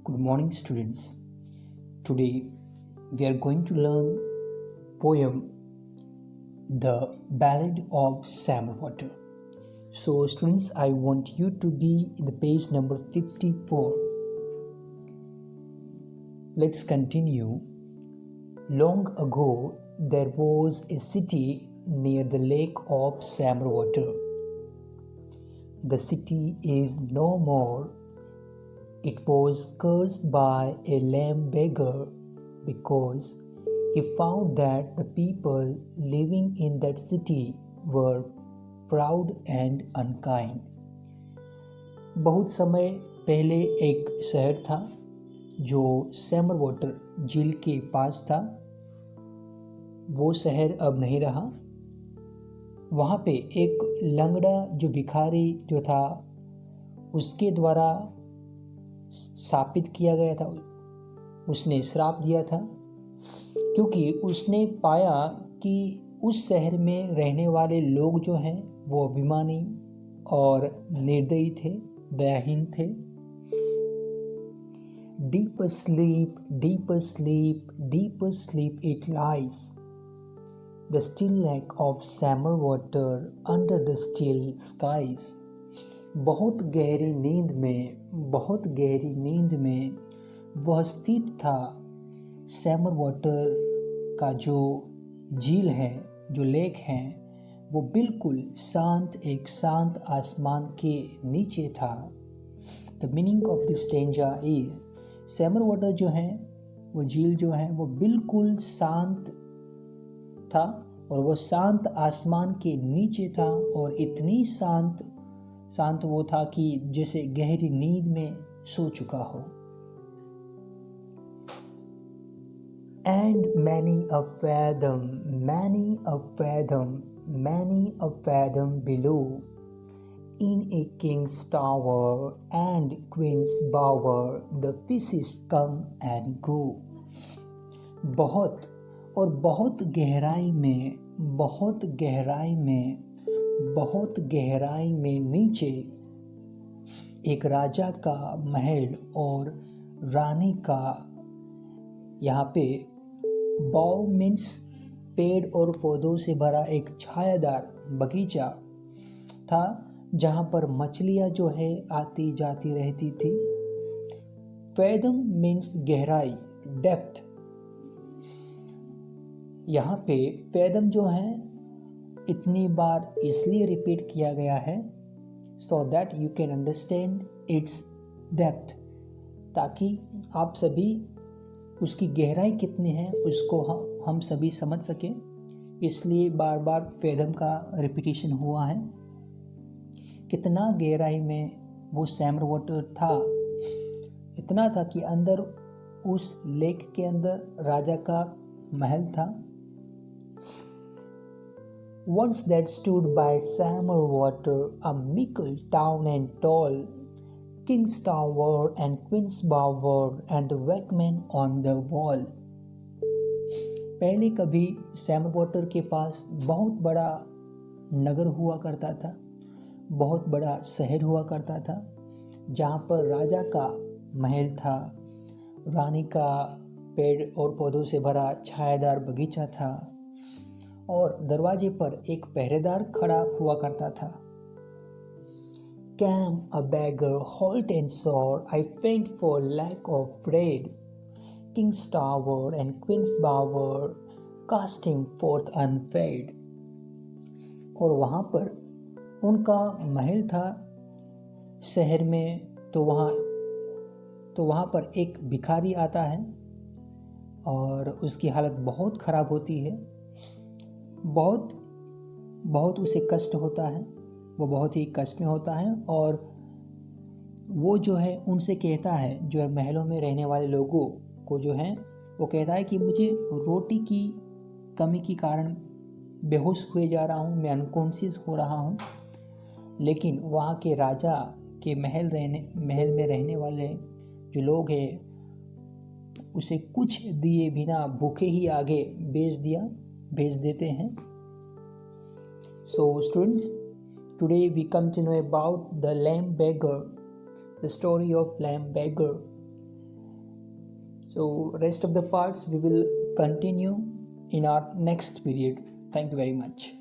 Good morning, students. Today we are going to learn poem The Ballad of Samwater. So, students, I want you to be in the page number 54. Let's continue. Long ago, there was a city near the lake of Samwater. The city is no more. It was cursed by a lame beggar because he found that the people living in that city were proud and unkind. बहुत समय पहले एक शहर था जो सैमरवाटर झील के पास था। वो शहर अब नहीं रहा। वहाँ पे एक लंगड़ा जो भिखारी जो था उसके द्वारा शापित किया गया था। उसने श्राप दिया था क्योंकि उसने पाया कि उस शहर में रहने वाले लोग जो हैं वो अभिमानी और निर्दयी थे, दयाहीन थे। Deep asleep, deep asleep, deep asleep it lies. The still lake of summer water under the still skies. बहुत गहरी नींद में वह स्थित था। सैमर वाटर का जो झील है, जो लेक है, वो बिल्कुल एक शांत आसमान के नीचे था। The meaning of this stanza is summer water जो है, वो झील जो है वो बिल्कुल शांत था और वो शांत आसमान के नीचे था और इतनी शांत वो था कि जैसे गहरी नींद में सो चुका हो। And many a fathom below, in a king's tower and queen's bower, the fishes come and go. बहुत गहराई में नीचे एक राजा का महल और रानी का, यहाँ पे बाव मीन्स पेड़ और पौधों से भरा एक छायादार बगीचा था जहाँ पर मछलियाँ जो है आती जाती रहती थी। फैदम मीन्स गहराई, डेप्थ। यहाँ पे फैदम जो है इतनी बार इसलिए रिपीट किया गया है so that you can understand it's depth, ताकि आप सभी उसकी गहराई कितनी है उसको हम सभी समझ सकें। इसलिए बार बार फैदम का रिपीटिशन हुआ है। कितना गहराई में वो सैमर वाटर था, इतना था कि अंदर उस लेक के अंदर राजा का महल था। Once that stood by summer water, a mickle town and tall, king's tower and queen's bower and the workmen on the wall. पहले कभी सैमर वाटर के पास बहुत बड़ा नगर हुआ करता था, बहुत बड़ा शहर हुआ करता था, जहाँ पर राजा का महल था, रानी का पेड़ और पौधों से भरा छायादार बगीचा था और दरवाजे पर एक पहरेदार खड़ा हुआ करता था। Came a beggar, halt and sore, I faint for lack of bread. King's tower and queen's bower, cast him forth unfed. और वहाँ पर उनका महल था शहर में, तो वहाँ पर एक भिखारी आता है और उसकी हालत बहुत ख़राब होती है। बहुत उसे कष्ट होता है, वो बहुत ही कष्ट में होता है और वो जो है उनसे कहता है, जो है महलों में रहने वाले लोगों को जो है वो कहता है कि मुझे रोटी की कमी के कारण बेहोश हुए जा रहा हूँ, मैं अनकॉन्शियस हो रहा हूँ। लेकिन वहाँ के राजा के महल में रहने वाले जो लोग हैं उसे कुछ दिए बिना भूखे ही आगे भेज देते हैं। So students, today we come to know about the lame beggar, the story of lame beggar. So rest of the parts we will continue in our next period. Thank you very much.